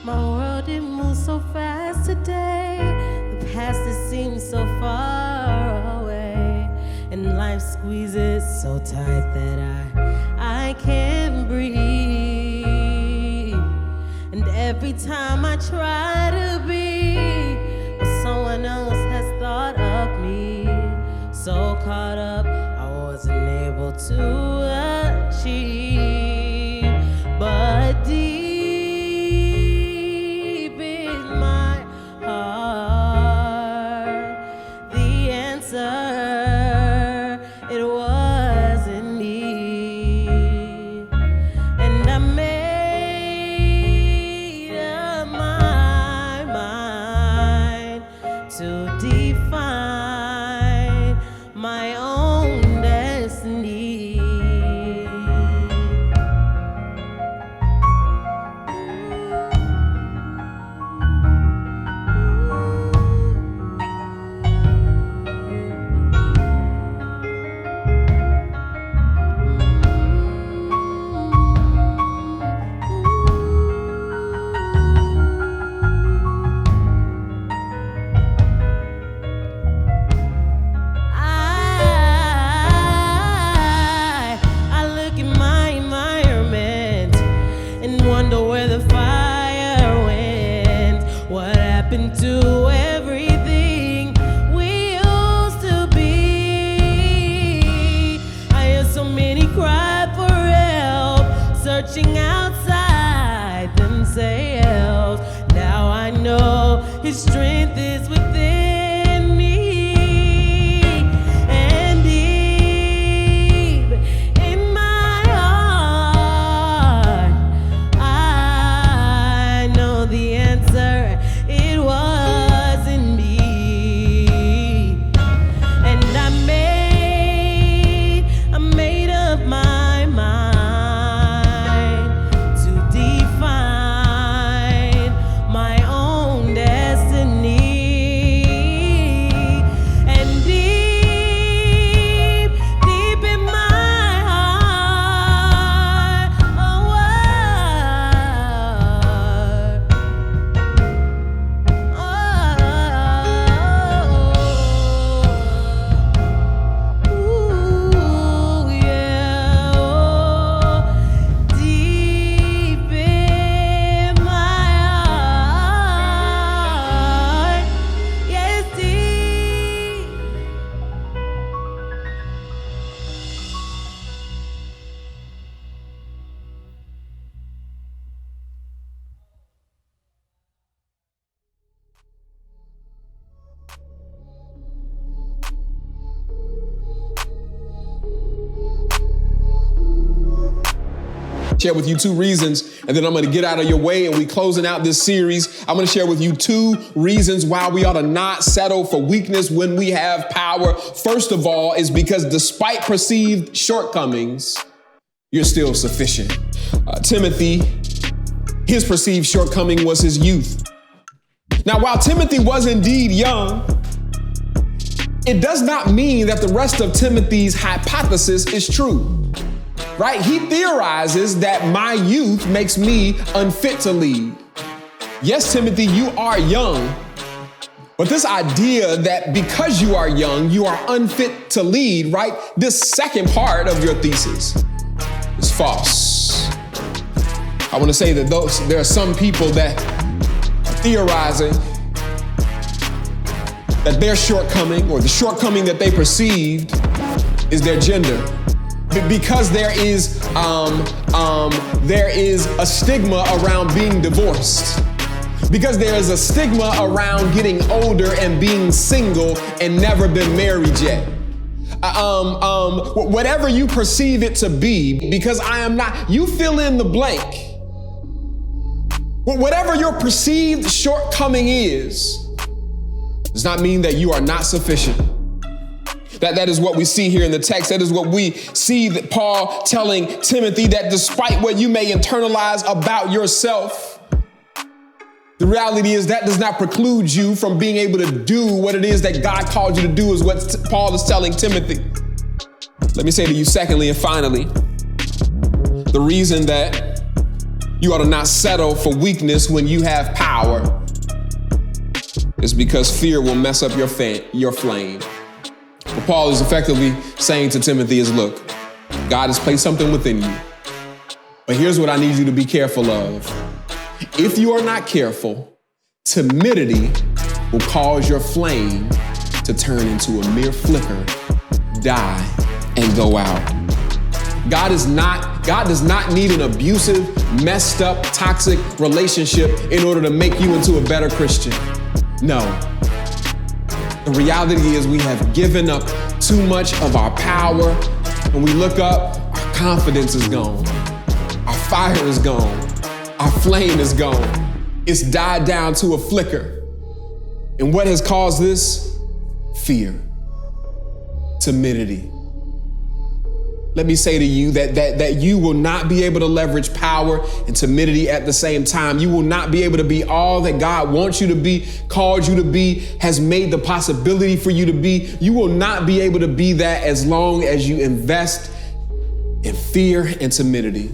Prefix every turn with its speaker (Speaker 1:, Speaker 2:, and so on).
Speaker 1: My world, it moves so fast today. The past, it seems so far away. And life squeezes so tight that I can't breathe. And every time I try to be what someone else has thought of me, so caught up, I wasn't able to achieve. But deep in my heart, the answer, it wasn't me. And I made up my mind to define my own destiny. I look at my environment and wonder where the fire went. What happened to everything we used to be? I hear so many cry for help, searching outside themselves. Now I know His strength is within me. And deep in my heart, I know the answer, it wasn't me. And I made up my mind to define my own destiny. And deep in my heart, deep in my heart, yes, deep.
Speaker 2: Share with you 2 reasons, and then I'm going to get out of your way and we closing out this series. I'm going to share with you 2 reasons why we ought to not settle for weakness when we have power. First of all is because despite perceived shortcomings, you're still sufficient. Timothy, his perceived shortcoming was his youth. Now, while Timothy was indeed young, it does not mean that the rest of Timothy's hypothesis is true. Right? He theorizes that my youth makes me unfit to lead. Yes, Timothy, you are young, but this idea that because you are young, you are unfit to lead, right? This second part of your thesis is false. I want to say that there are some people that are theorizing that their shortcoming or the shortcoming that they perceived is their gender. Because there is a stigma around being divorced. Because there is a stigma around getting older and being single and never been married yet. Whatever you perceive it to be, because I am not, you fill in the blank. Whatever your perceived shortcoming is, does not mean that you are not sufficient. That is what we see here in the text. That is what we see that Paul telling Timothy, that despite what you may internalize about yourself, the reality is that does not preclude you from being able to do what it is that God called you to do, is what Paul is telling Timothy. Let me say to you secondly and finally, the reason that You ought to not settle for weakness when you have power. It's because fear will mess up your flame. What Paul is effectively saying to Timothy is, look, God has placed something within you. But here's what I need you to be careful of. If you are not careful, timidity will cause your flame to turn into a mere flicker, die, and go out. God does not need an abusive, messed up, toxic relationship in order to make you into a better Christian. No. The reality is we have given up too much of our power. When we look up, our confidence is gone. Our fire is gone. Our flame is gone. It's died down to a flicker. And what has caused this? Fear. Timidity. Let me say to you that you will not be able to leverage power and timidity at the same time. You will not be able to be all that God wants you to be, called you to be, has made the possibility for you to be. You will not be able to be that as long as you invest in fear and timidity.